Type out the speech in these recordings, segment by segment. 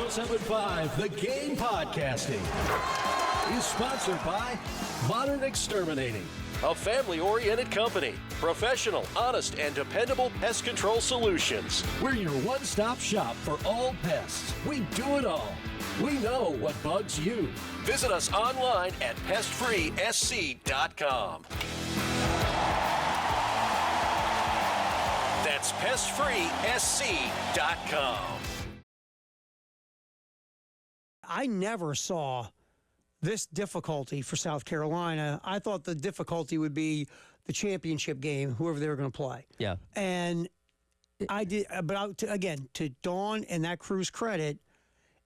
1075 The Game Podcasting is sponsored by Modern Exterminating, a family-oriented company. Professional, honest, and dependable pest control solutions. We're your one-stop shop for all pests. We do it all. We know what bugs you. Visit us online at pestfreesc.com. That's pestfreesc.com. I never saw this difficulty for South Carolina. I thought the difficulty would be the championship game, whoever they were going to play. Yeah. And I did, but to Dawn and that crew's credit,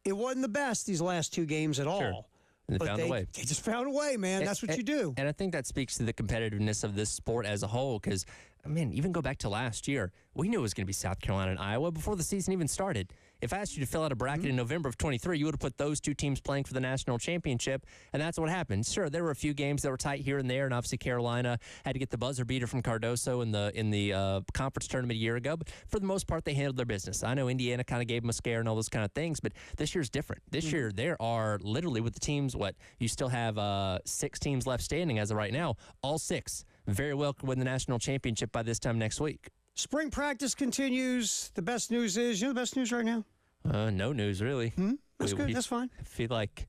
it wasn't the best these last two games at all. Sure. And they found a way. They just found a way, man. That's what you do. And I think that speaks to the competitiveness of this sport as a whole because, I mean, even go back to last year, we knew it was going to be South Carolina and Iowa before the season even started. If I asked you to fill out a bracket in November of 23, you would have put those two teams playing for the national championship, and that's what happened. Sure, there were a few games that were tight here and there, and obviously Carolina had to get the buzzer beater from Cardoso in the conference tournament a year ago, but for the most part, they handled their business. I know Indiana kind of gave them a scare and all those kind of things, but this year's different. This year, there are literally with the teams, you still have 6 teams left standing as of right now, all 6 very well could win the national championship by this time next week. Spring practice continues. The best news is, the best news right now? No news, really. That's good. That's fine. I feel like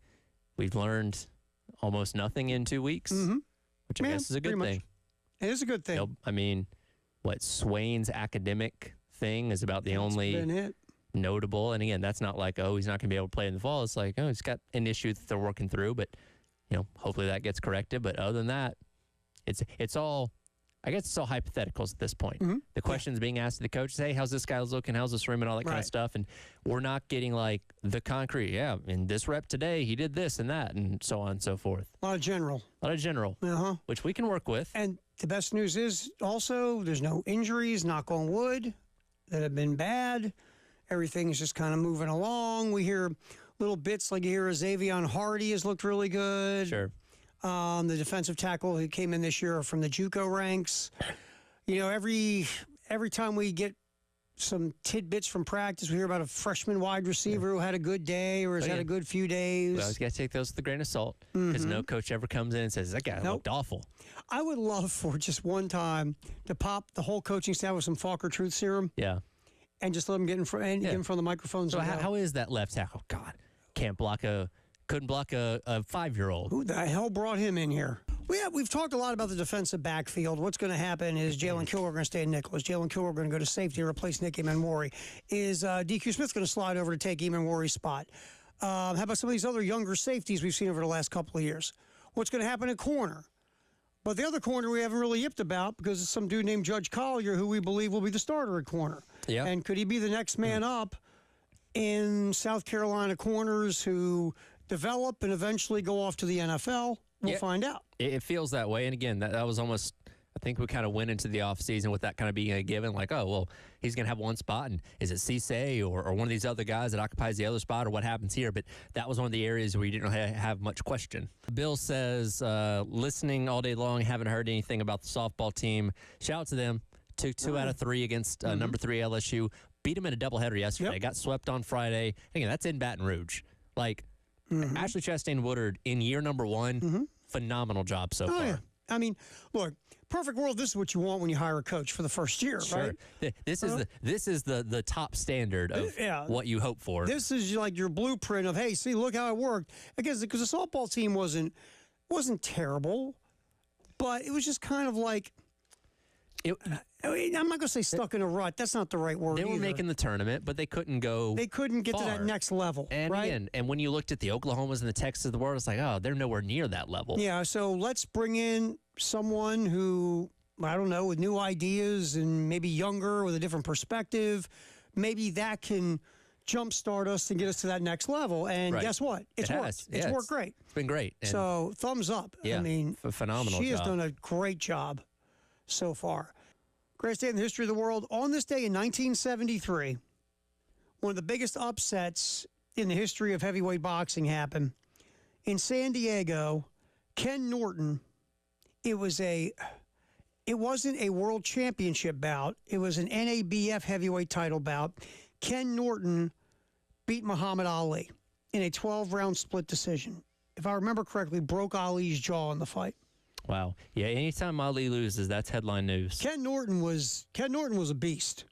we've learned almost nothing in 2 weeks, which I guess is a good thing. It is a good thing. I mean, Swain's academic thing is about the only notable. And again, that's not like, he's not going to be able to play in the fall. It's like, he's got an issue that they're working through, but hopefully that gets corrected. But other than that, it's all, I guess it's all hypotheticals at this point. The questions being asked to the coaches, hey, how's this guy looking? How's this room and all that kind of stuff? And we're not getting the concrete, in this rep today, he did this and that and so on and so forth. A lot of general. Which we can work with. And the best news is also there's no injuries, knock on wood, that have been bad. Everything's just kind of moving along. We hear little bits like you hear Xavion Hardy has looked really good. Sure. The defensive tackle who came in this year from the JUCO ranks. Every time we get some tidbits from practice, we hear about a freshman wide receiver who had a good day or has had a good few days. We always got to take those with a grain of salt because no coach ever comes in and says, that guy looked awful. I would love for just one time to pop the whole coaching staff with some Falker Truth Serum. Yeah. And just let them get in front, get in front of the microphones. So how is that left tackle? God, couldn't block a 5-year-old. Who the hell brought him in here? We've talked a lot about the defensive backfield. What's going to happen is Jalen Kilgore going to stay in nickel. Is Jalen Kilgore going to go to safety and replace Nick Emanwori? Is DQ Smith going to slide over to take Emanwori's spot? How about some of these other younger safeties we've seen over the last couple of years? What's going to happen at corner? But the other corner we haven't really yipped about because it's some dude named Judge Collier who we believe will be the starter at corner. Yeah. And could he be the next man up in South Carolina corners who develop and eventually go off to the NFL? We'll find out. It feels that way. And again, that was almost, I think we kind of went into the offseason with that kind of being a given, like, he's going to have one spot, and is it Cisse or one of these other guys that occupies the other spot, or what happens here? But that was one of the areas where you didn't really have much question. Bill says, listening all day long, haven't heard anything about the softball team. Shout out to them. Took 2 out of 3 against number 3 LSU. Beat them in a doubleheader yesterday. Got swept on Friday. Again, that's in Baton Rouge. Ashley Chastain Woodard in year number 1, phenomenal job so far. Yeah. I mean, look, perfect world, this is what you want when you hire a coach for the first year, right? This is the top standard of what you hope for. This is like your blueprint of, hey, see, look how it worked. Because the softball team wasn't terrible, but it was just kind of like, I'm not going to say stuck in a rut. That's not the right word. They were making the tournament, but they couldn't go. They couldn't get to that next level, and right? Again, and when you looked at the Oklahomas and the Texas of the world, it's like, they're nowhere near that level. Yeah, so let's bring in someone who, I don't know, with new ideas and maybe younger with a different perspective. Maybe that can jumpstart us and get us to that next level. And guess what? It's worked. It's worked great. It's been great. And so thumbs up. Yeah, I mean, phenomenal. She has done a great job so far. Greatest day in the history of the world. On this day in 1973, one of the biggest upsets in the history of heavyweight boxing happened. In San Diego, Ken Norton, it wasn't a world championship bout. It was an NABF heavyweight title bout. Ken Norton beat Muhammad Ali in a 12-round split decision. If I remember correctly, broke Ali's jaw in the fight. Wow. Yeah, anytime Ali loses, that's headline news. Ken Norton was a beast.